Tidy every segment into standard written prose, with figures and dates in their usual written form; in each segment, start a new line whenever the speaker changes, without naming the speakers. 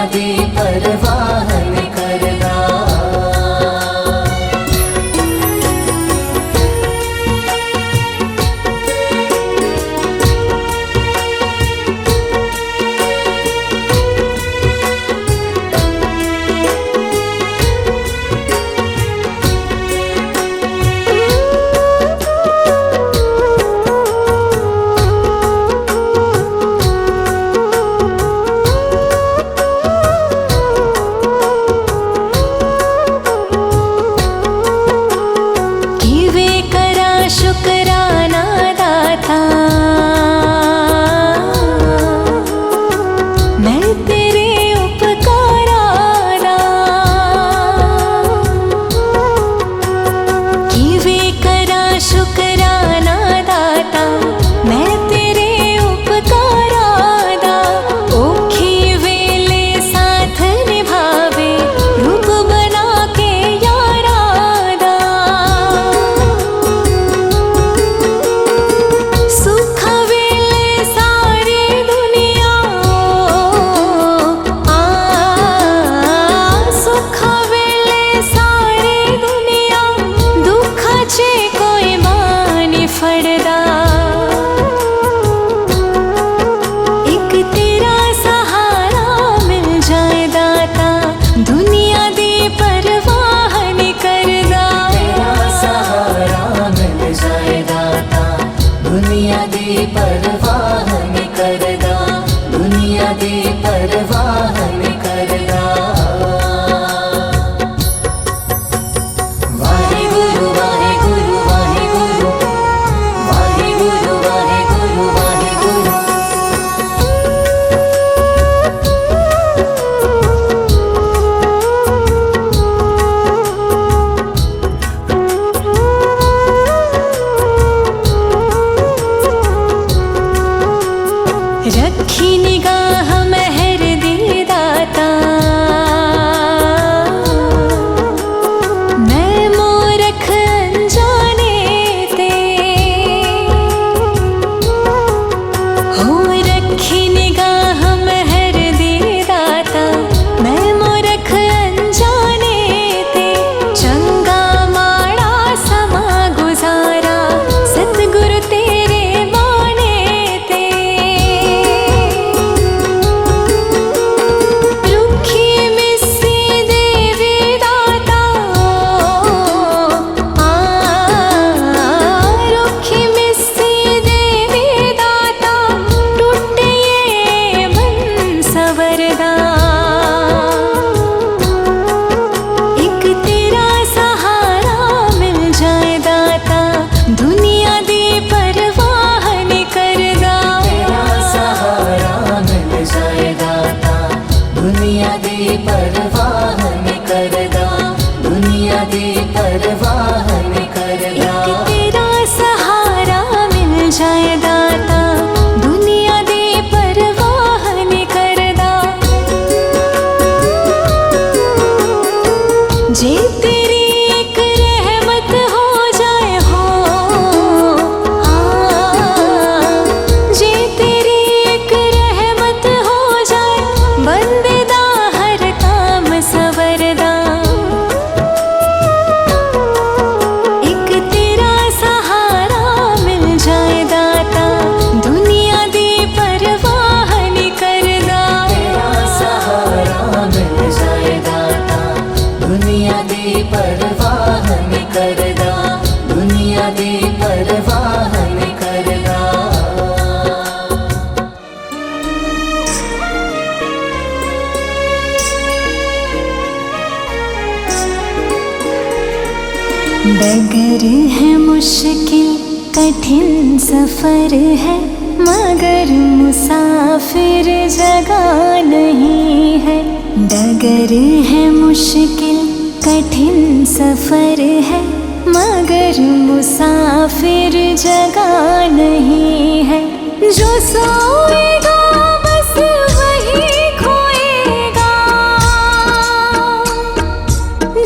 दी परवाहन करदा।
शुक्राना दाता मैं तेरे उपकाराना, किवे करा शुक्राना दाता मैं तेरे उपकाराना। ओखी वेले साथ निभावे रूप बना के यारादा। एक तेरा सहारा मिल जाए दाता दुनिया दी परवाहन करदा।
तेरा सहारा मिल जाए दाता दुनिया दी परवाहन करदा, दुनिया दी परवाहन करदा। वाहिगुरु वाहिगुरु वाहिगुरु वाहिगुरु वाहिगुरु वाहिगुरु।
रखी निगाह मेहर दी दाता मैं मूरख अनजाने ते। हो रखी निगाह मेहर दी दाता मैं मूरख अनजाने ते। चंगा माड़ा समा गुजारा सतगुरु तेरे बाने ते। रुखी मिस्सी देवी दाता रुखी मिस्सी देवी दाता टूटे ये मन सवरदा। एक तेरा सहारा मिल जाए दाता दुनिया दी परवाहन करदा।
तेरा सहारा मिल जाए दाता दुनिया दी परवाहन करदा, दुनिया दी परवाहन करदा।
एक तेरा सहारा मिल जाए दाता दुनिया दी परवाहन करदा। जे तेरी एक रहमत हो जाए हो जे तेरी एक रहमत हो जाए बंदे दा हर काम सवरदा। एक तेरा सहारा मिल जाए दाता दुनिया दी परवाहन करदा।
तेरा सहारा मिल जाए दाता दुनिया दी परवाहन करदा, दुनिया दी परवाहन करदा।
डगर है मुश्किल कठिन सफर है मगर मुसाफिर जगह नहीं है। डगर है मुश्किल कठिन सफर है मगर मुसाफिर जगह नहीं है। जो सोएगा बस वही खोएगा,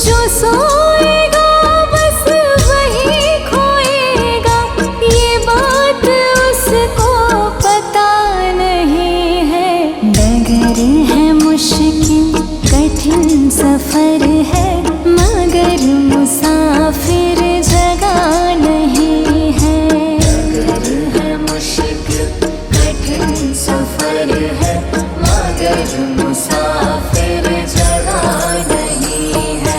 जो सोएगा बस वही खोएगा। ये बात उसको पता नहीं है। डगर है मुश्किल सफर है मगर मुसाफिर जगह नहीं है।
डगर है मुश्किल कठिन सफर है मगर मुसाफिर जगह नहीं है।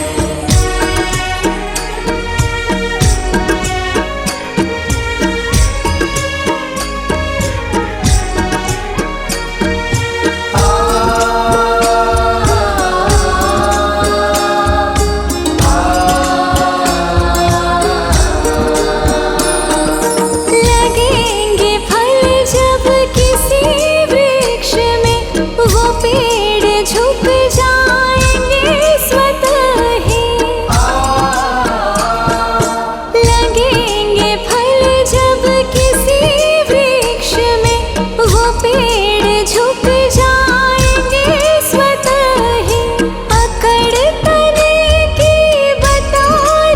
लगेंगे फल जब किसी वृक्ष में, वो पेड़ झुक जाएंगे स्वतः ही। लगेंगे फल जब किसी वृक्ष में, वो पेड़ झुक जाएंगे स्वतः ही। अकड़ तने की बता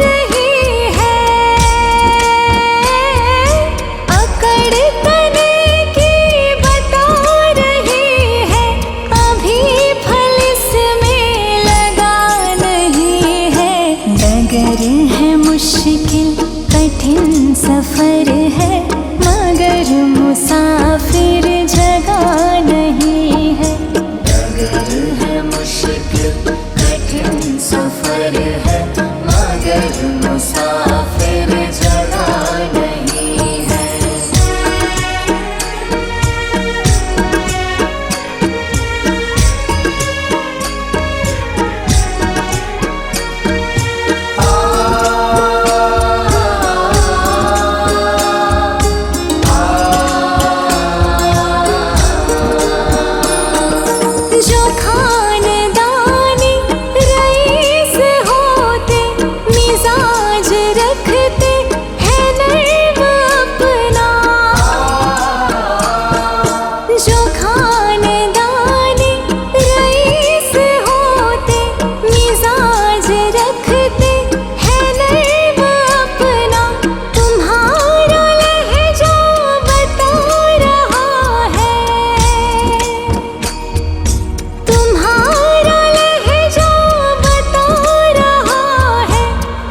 रही है, अकड़ तने की बता रही है। अभी फल इसमें लगा नहीं है। डगर है मुश्किल कठिन सफर है मगर मुसाफिर जगह नहीं है।
डगर है मुश्किल कठिन सफर है मगर मुसाफिर जगह नहीं है।
जो खानदानी रईस होते, मिजाज रखते हैं नर्म अपना। जो खानदानी रईस होते, मिजाज रखते हैं नर्म अपना। तुम्हारा लहजा बता रहा है, तुम्हारा लहजा बता रहा है।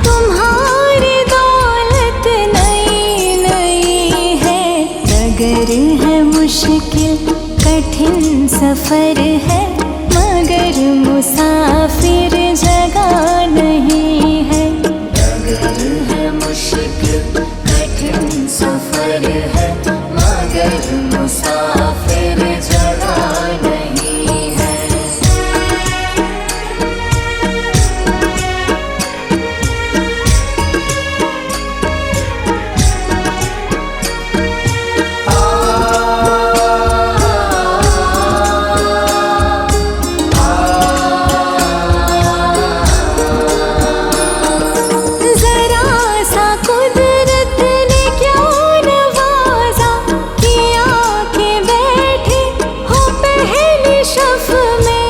तुम्हारी दौलत नई नई है। डगर है मुश्किल कठिन सफर है मगर मुसाफिर जगह नहीं है।
डगर है मुश्किल कठिन सफर है मगर मुसाफिर जगह नहीं है।
जरा सा कुदरत ने क्यों नवाजा, किया के बैठे हो पहली शफ में।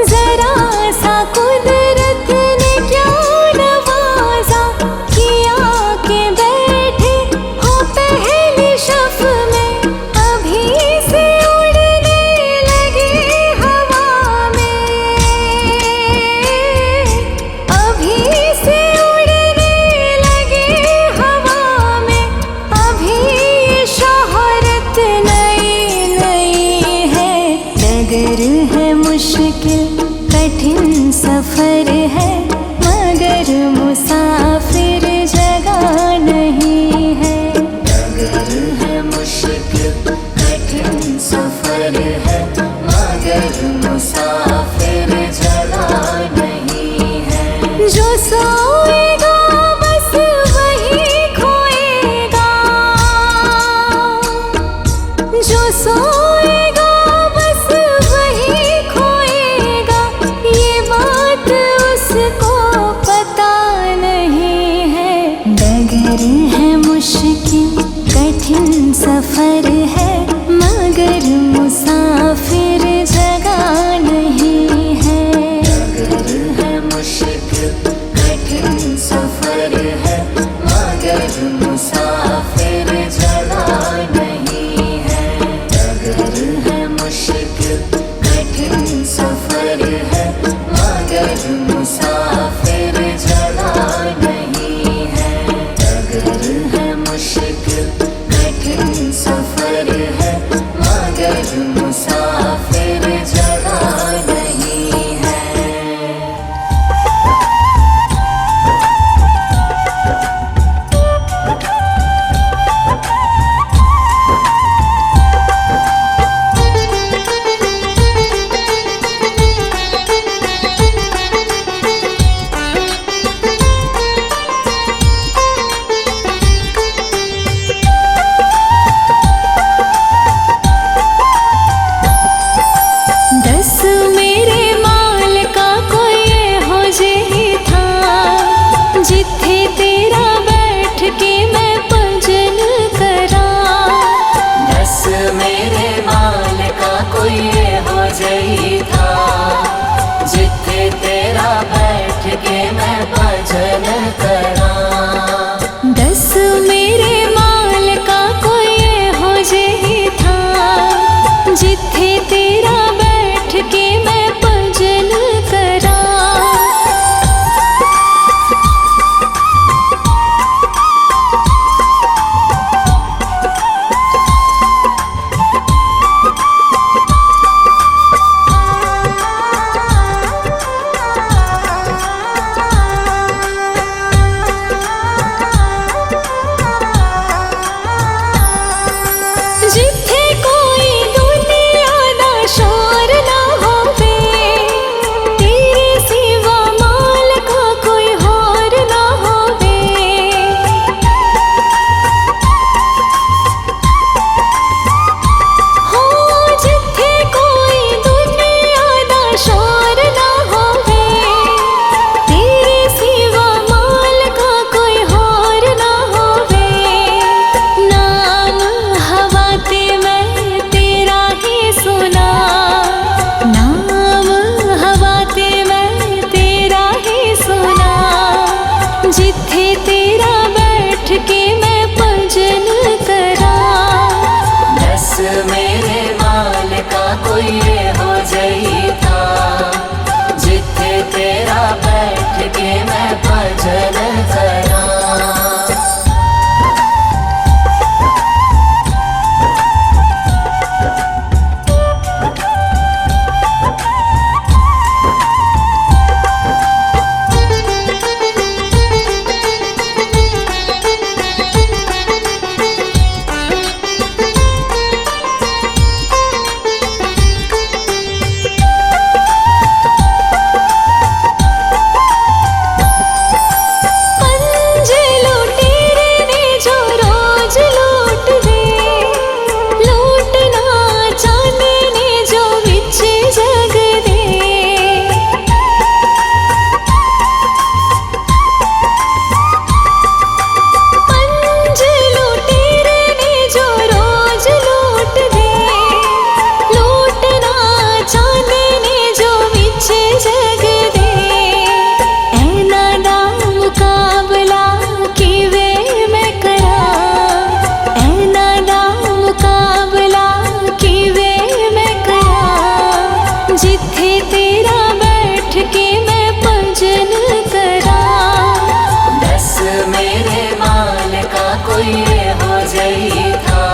जरा सा कुदरत ने क्यों नवाजा, किया के बैठे हो पहली शफ में। अभी से उड़ने लगे हवा में, अभी से उड़ने लगे हवा में। अभी ये शोहरत नई नई है। डगर है मुश्किल कठिन सफर है मगर मुसाफिर जगह नहीं है।
डगर है मुश्किल कठिन सफर है मगर मुसाफिर जगह नहीं है।
जो सोएगा बस वही खोएगा, जो सोएगा बस वही खोएगा। ये
जई था, जिथे तेरा बैठ के मैं भजन करा।
दस मेरे माल का कोई हो जही था, जिथे तेरा बैठ के मैं भजन करा। जिथे कोई दुनिया दा शोर ना होवे, तेरे सिवा माल का कोई होर ना होवे। हो जिथे कोई दुनिया दा शोर ना होवे, तेरे सिवा माल का कोई होर ना होवे। नाम हवा ते मैं तेरा ही सुना, नाम हवा ते मैं तेरा ही सुना। जिथे तेरा बैठ के मैं भजन करा।
दस मेरे माल का कोई हो जई था, जिथे तेरा बैठ के मैं भजन करा।
पंज लुटेरे ने जो रोज लूट दे, लूटना चाहने ने जो विच जग दे। पंज लुटेरे ने जो रोज लूट दे, लूटना चाहने ने जो विच जग दे। ऐना दा मुकाबला किवे मैं करा, ऐना दा मुकाबला किवे मैं करा। जिथे तेरा बैठ के मैं भजन करा।
दस मेरे माल का कोई हो जई था,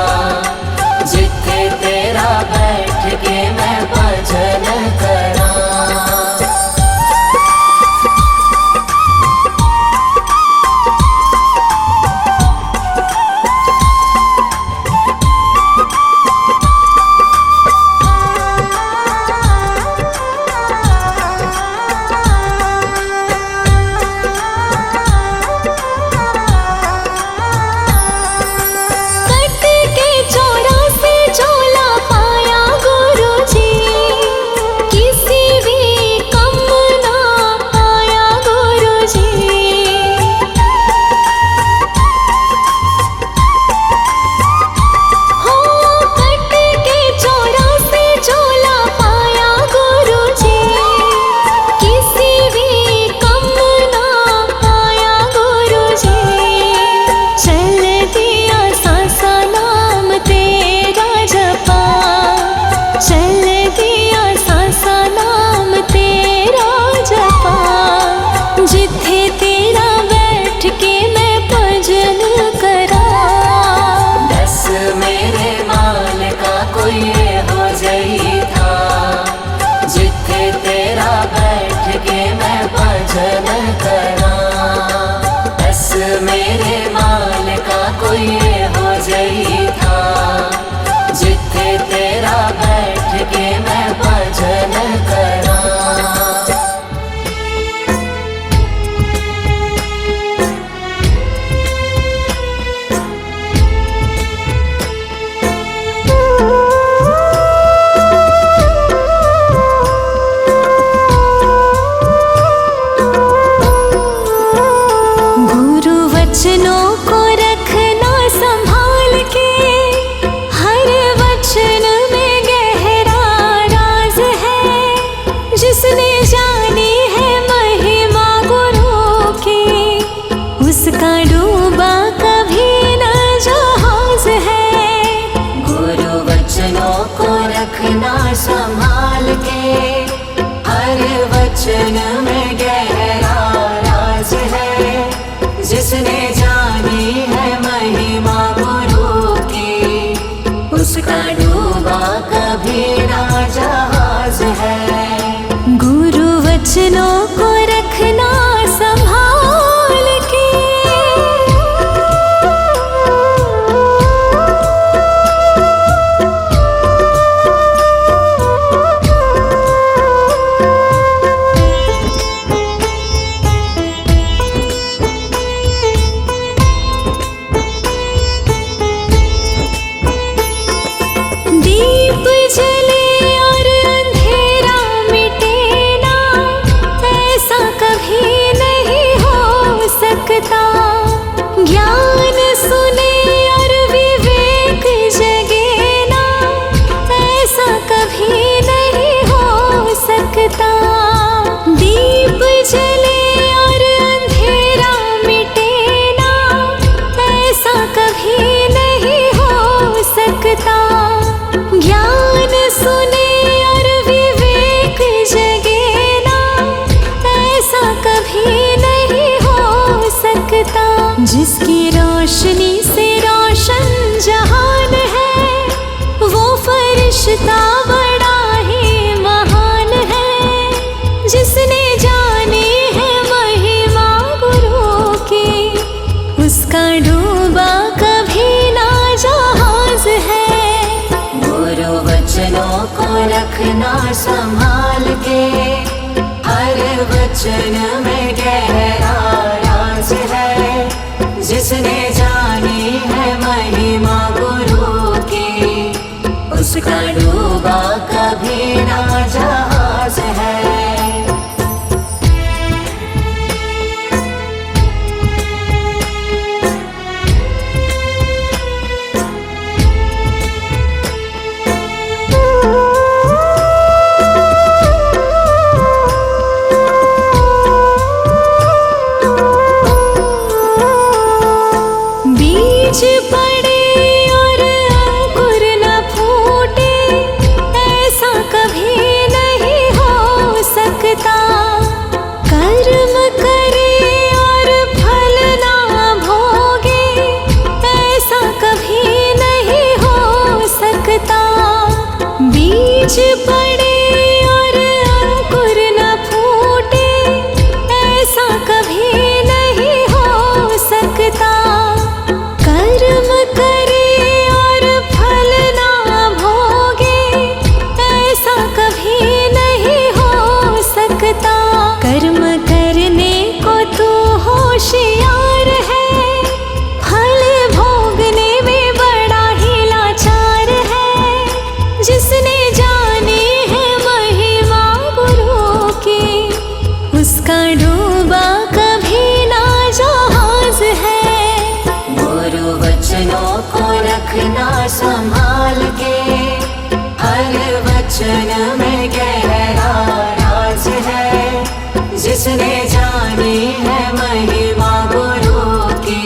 जिथे तेरा बैठ के मैं भजन करा।
कट के 84 झोला पाया गुरुजी, किसी भी कम ना आया गुरुजी। हो कट के 84 झोला पाया गुरुजी, किसी भी कम ना आया गुरुजी। चल दिया सांसा नाम तेरा जपा, चल दिया सांसा नाम तेरा जपा। जिथे तेरा बैठ के मैं भजन करा।
दस मेरे माल का कोई हो जई था, जिथे तेरा बैठ के मैं भजन करा। दस मेरे माल का कोई हो जई था, जिथे तेरा बैठ के मैं भजन करा।
गुरु वचनों को रखना
वचन में गहरा राज है, जिसने जानी है महिमा गुरु की, उसका डूबा कभी ना जहाज है।
गुरु वचनों को रखना संभाल के, दीप जले और अंधेरा मिटे ना, ऐसा कभी नहीं हो सकता। ज्ञान सुने और विवेक जगे ना, ऐसा कभी नहीं हो सकता। दीप जले और अंधेरा मिटे ना, ऐसा कभी नहीं हो सकता। ज्ञान सुने और विवेक जगे ना, ऐसा कभी नहीं हो सकता। जिसकी रोशनी से रोशन जहान है, वो फरिश्ता बड़ा ही महान है। जिसने जानी है महिमा गुरु की, उसका डूबा कभी ना जहाज है।
गुरु वचनों को रखना संभाल के, हर वचन में गहरा राज है, जिसने जानी है महिमा गुरु की, उसका डूबा कभी ना जहाज है।
बीज पड़े और अंकुर न फूटे, ऐसा कभी नहीं हो सकता। कर्म करे और फल ना भोगे, ऐसा कभी नहीं हो सकता। बीज पड़े और अंकुर न फूटे, ऐसा कभी नहीं हो सकता। कर्म करे और फल ना भोगे, ऐसा कभी नहीं हो सकता। कर्म करने को तू होशियार है, फल भोगने में बड़ा ही लाचार है। जिसने जानी है महिमा गुरु की, उसका डूबा कभी ना जहाज है।
गुरु वचनों को रखना संभाल के, हर वचन में गहरा राज है, जिसने जानी है महिमा गुरु की,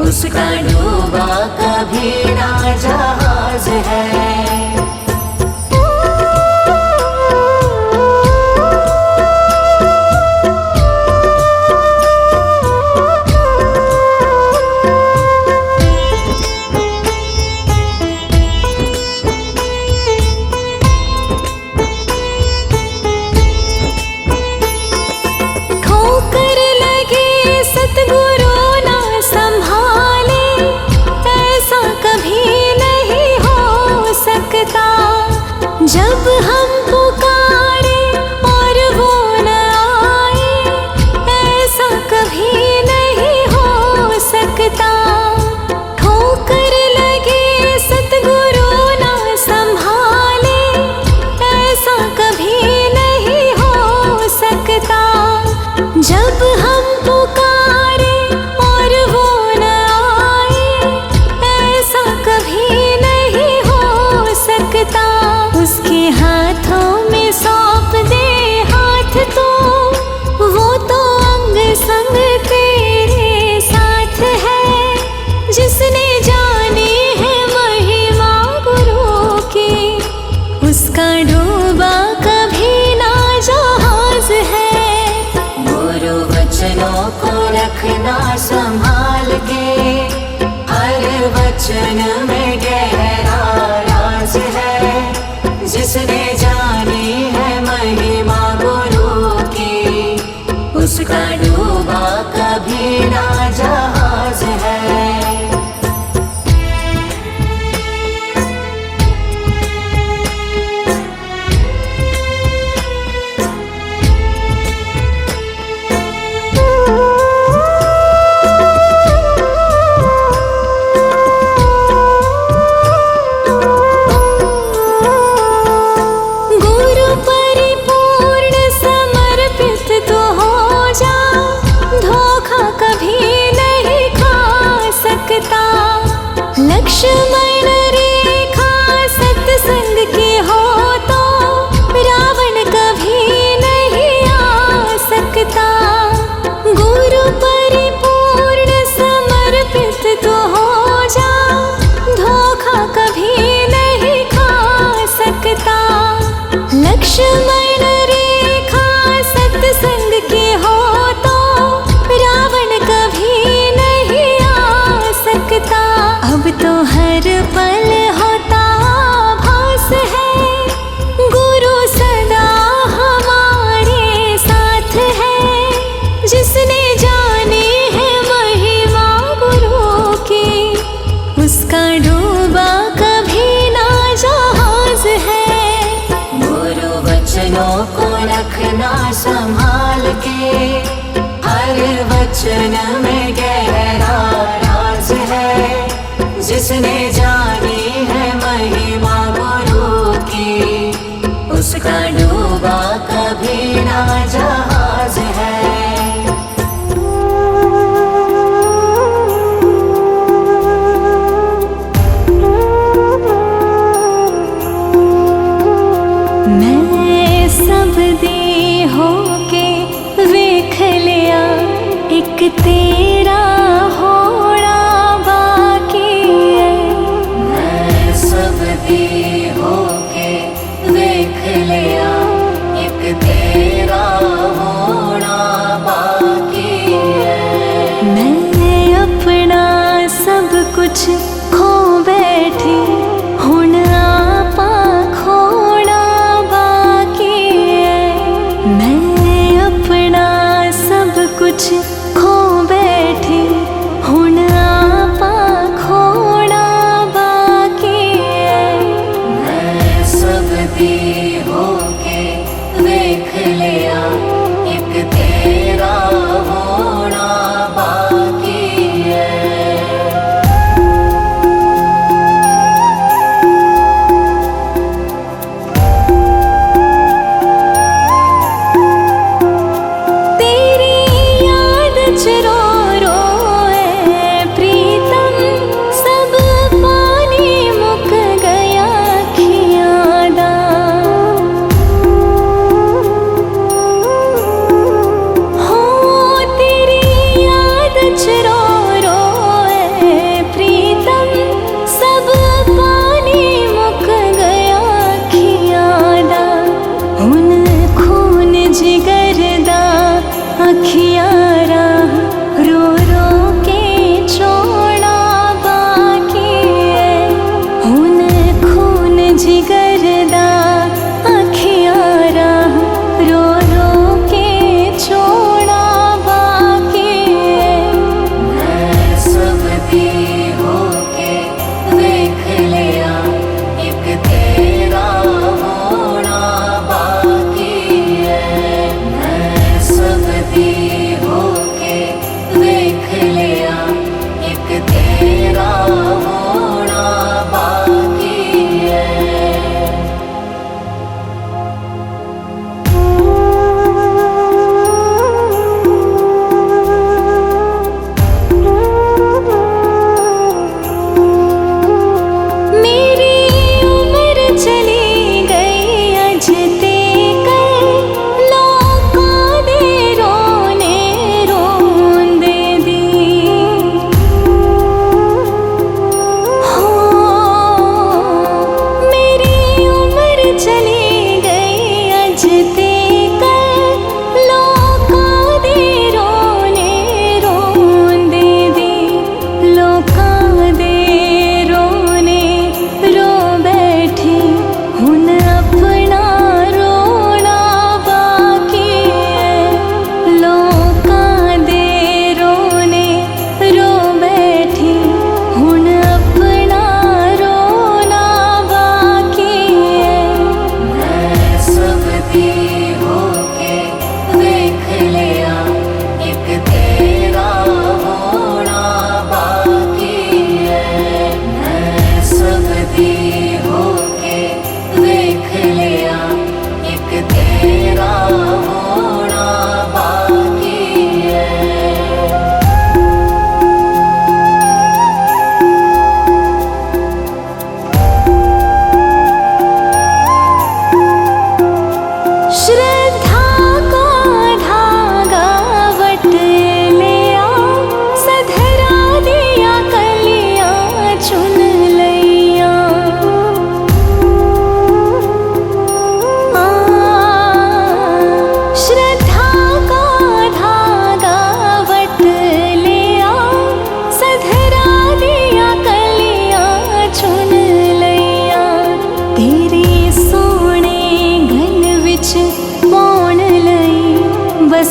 उसका डूबा कभी ना जहाज है।
ठोकर लगे सतगुरु ना संभाले, ऐसा कभी नहीं
उसका डूबा कभी ना जहाज है।
लक्ष्मण रेखा सत्संग की हो तो रावण कभी नहीं आ सकता। गुरु परिपूर्ण समर्पित तो हो जा, धोखा कभी नहीं खा सकता। लक्ष्मण रेखा सत्संग की हो तो रावण कभी नहीं आ सकता। अब तो हर पल होता भास है, गुरु सदा हमारे साथ है। जिसने जानी है महिमा गुरु की, उसका डूबा कभी ना जहाज है।
गुरु वचनों को रखना संभाल के, हर वचन में गहरा राज है। जिसने जानी है महिमा गुरु की, उसका डूबा कभी ना जहाज है।
मैं सब दी हो के वेख लिया, एक तेरा होना बाकी है।
मैं सब दी हो के वेख लिया, एक तेरा होना बाकी है।
मैं अपना सब कुछ खो बैठी, हुण आपा खोना बाकी है। मैं अपना सब कुछ खो बैठी,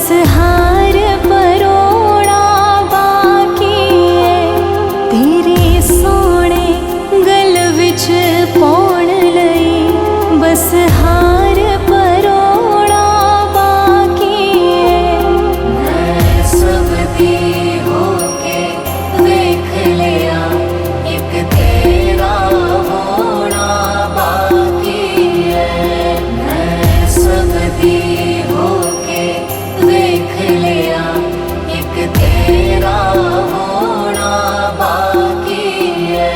बस हार परोड़ा बाकी है तेरे सोने गल विच पाउण लई बस हार परोड़ा बाकी है
मैं सब दी होके देख लिया एक तेरा होना बाकी है मैं सब दी होके देख लिया एक तेरा होना बाकी है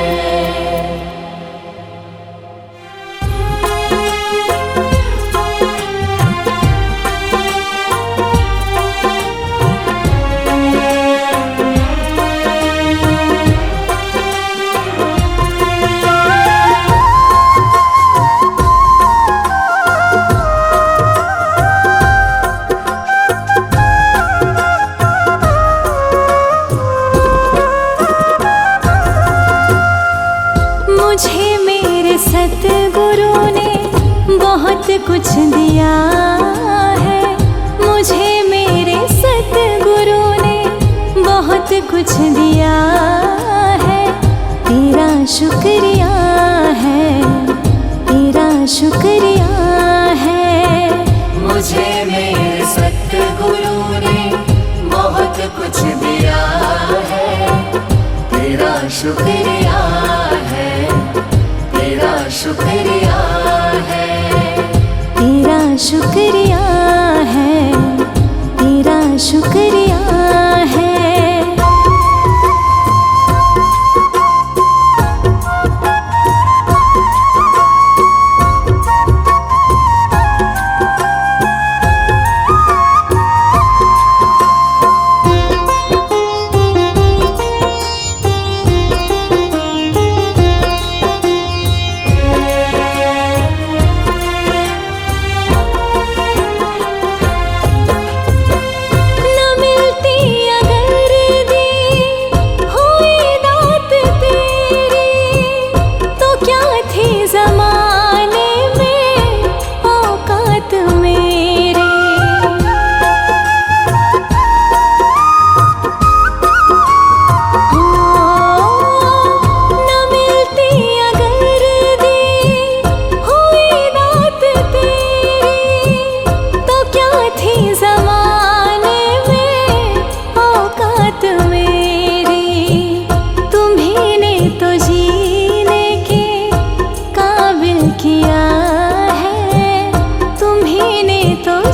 मुझे मेरे सतगुरु ने बहुत कुछ दिया है मुझे मेरे सतगुरु ने बहुत कुछ दिया है तेरा शुक्रिया है तेरा शुक्रिया है
मुझे मेरे सतगुरु ने बहुत कुछ दिया है तेरा शुक्रिया है तेरा शुक्रिया है
तेरा शुक्रिया है तेरा शुक्रिया है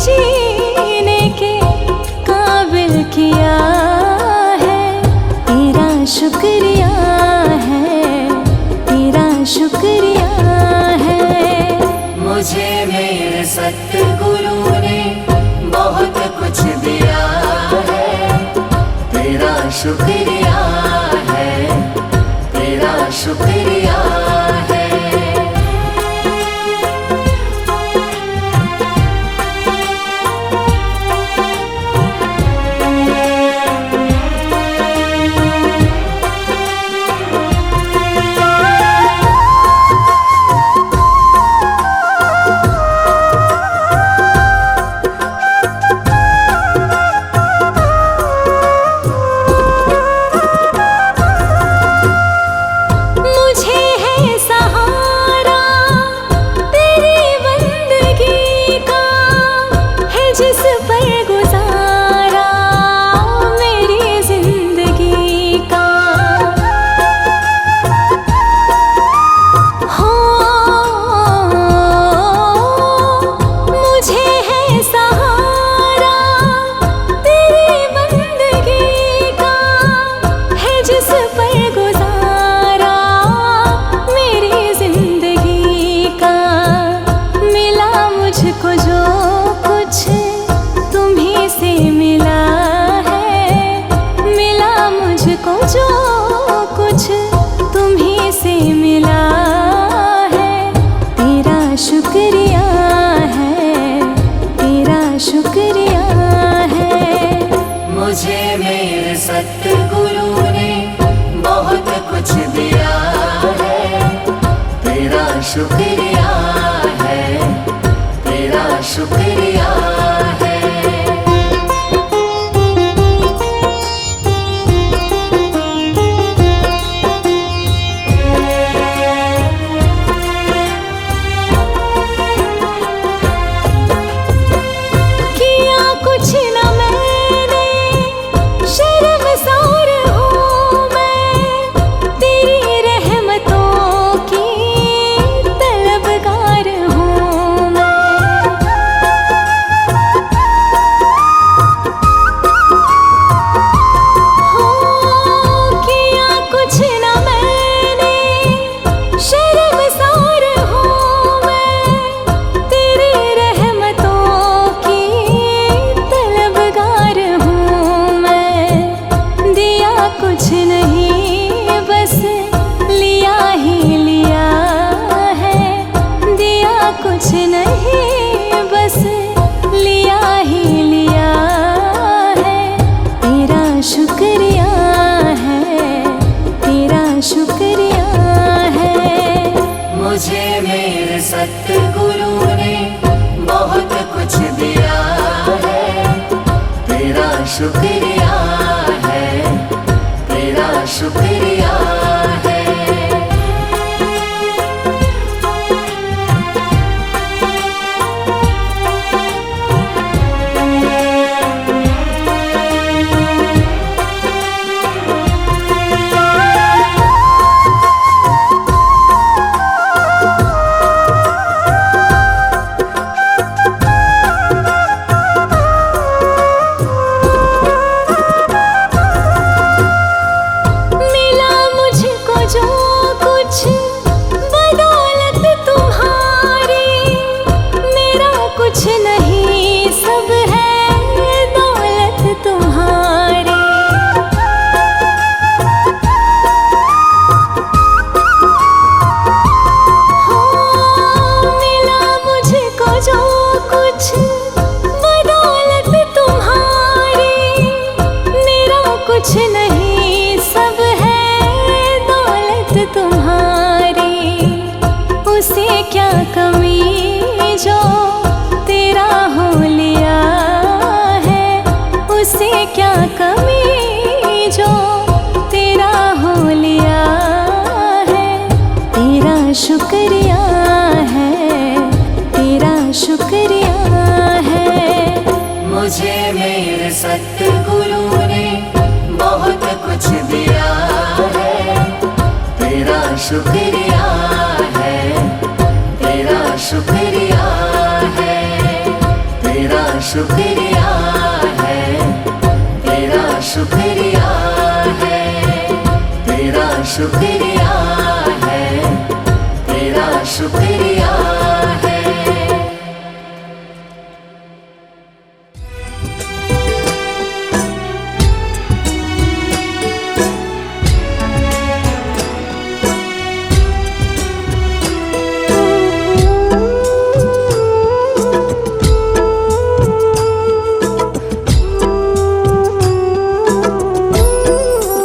जीने के काबिल किया है तेरा शुक्रिया है तेरा शुक्रिया है
मुझे मेरे सतगुरु ने बहुत कुछ दिया है तेरा शुक्रिया है तेरा शुक्रिया है सतगुरु ने बहुत कुछ दिया है, तेरा शुक्रिया है, तेरा शुक्रिया है।
कुछ बदौलत तुम्हारी, मेरा कुछ नहीं सब है दौलत तुम्हारी। उसे क्या कमी जो तेरा हो लिया है, उसे क्या कमी जो तेरा हो लिया है। तेरा शुक्रिया है, तेरा शुक्रिया है।
मुझे मेरे सतगुरु ने बहुत कुछ दिया है, तेरा शुक्रिया है, तेरा शुक्रिया है, तेरा शुक्रिया है, तेरा शुक्रिया है, तेरा शुक्रिया है, तेरा शुक्रिया है।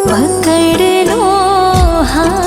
पकड़ लो हाथ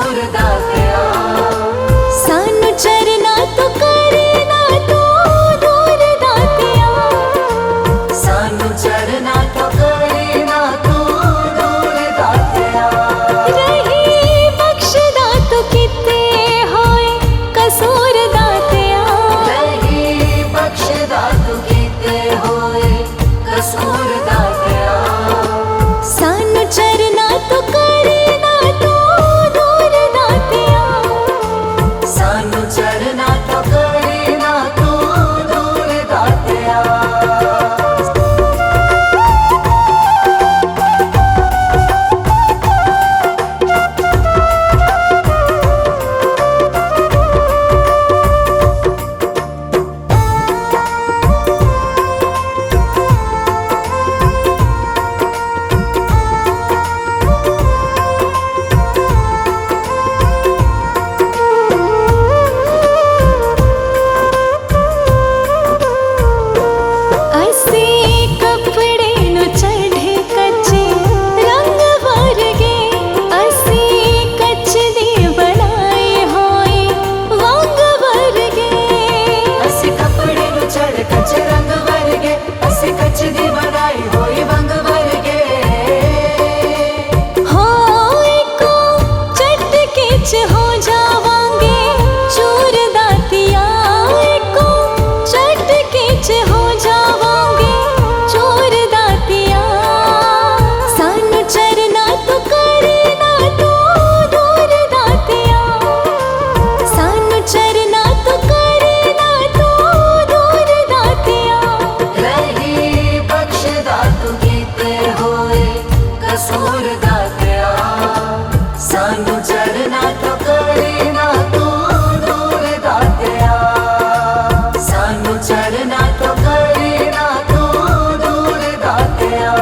कसूर दातिया
सानू चरना तो करे ना तो दूर दातिया
सानू चरना तो करे ना तू दूर दातिया
रही बख्शदा तो किते होए कसूर दातिया
रही बख्शदा तू कीते होए कसूर दातिया
सानू चरना तो करे ना तो दूर दातिया
सानू चरना तो करे ना तू दूर दातिया
असी कपड़े नु चढ़े कच्चे रंग वर्गे असी कच्च दी बनाए होए वांग वर्गे
असी कपड़े नु चढ़ कच रंग वर्गे असी कच दी बनाई होई वंग वर्गे
होए को चटके च हो जावांगे चूर दातिया को चटके च हो जावांगे चोर दातिया सानू चरना तो करे ना तो दूर दातिया सानू चरना तो करे ना तो दूर दातिया
रही बख्शदा तू कीते होए कसूर दातिया सानू चरना तो करे ना तू दूर दातिया सानू चरना तो करे ना तू दूर दातिया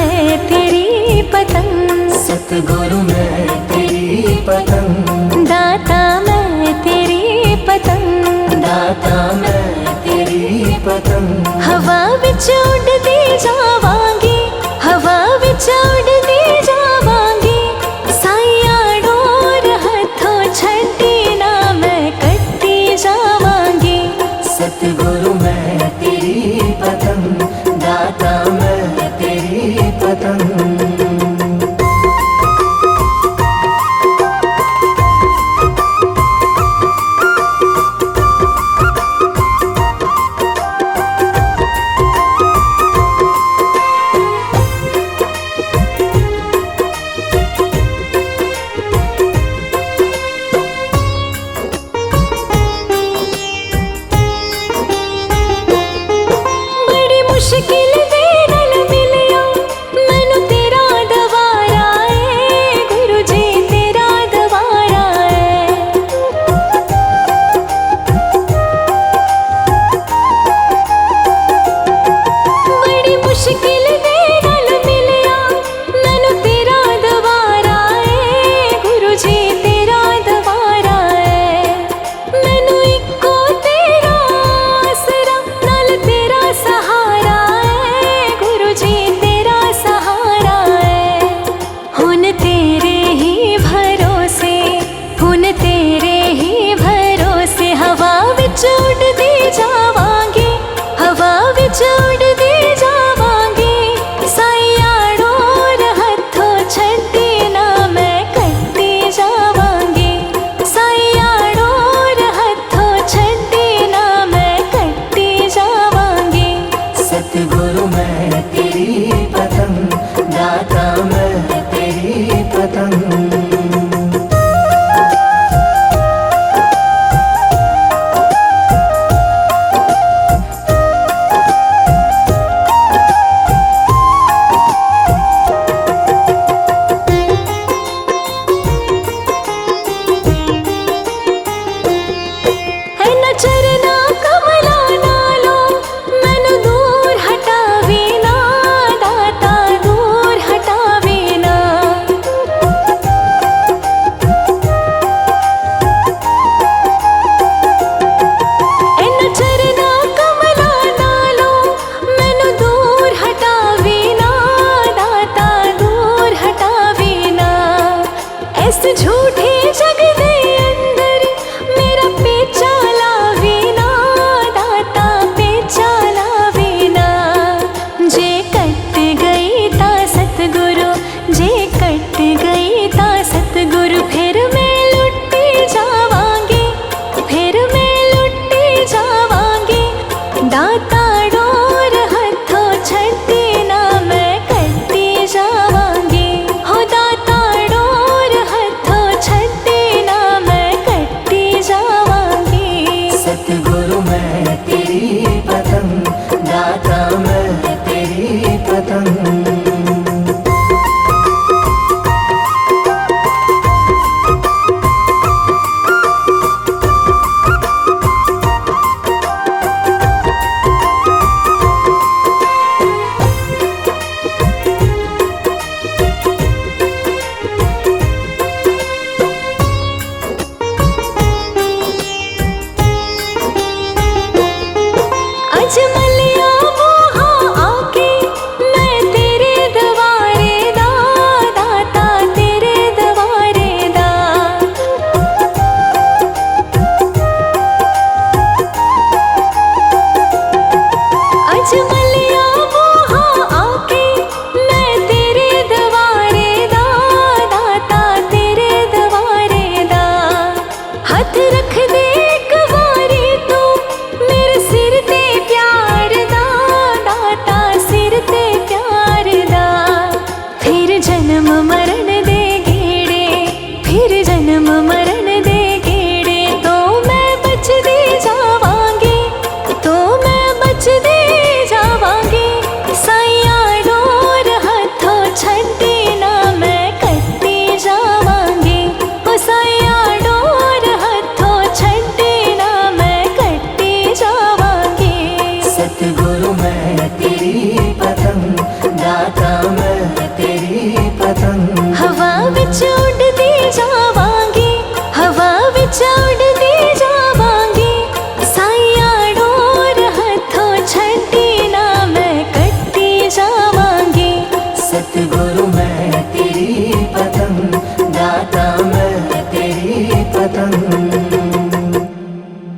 मैं तेरी पतंग,
सतगुरु मैं तेरी पतंग,
दाता मैं तेरी पतंग,
दाता मैं तेरी पतंग।
हवा विच उड़दी जावांगी, हवा विच उड़दी जावांगी, साइया डोर हथों छड्डी ना मैं कट्टी जावांगी।
सतगुरु मैं तेरी पतंग, दाता मैं तेरी पतंग।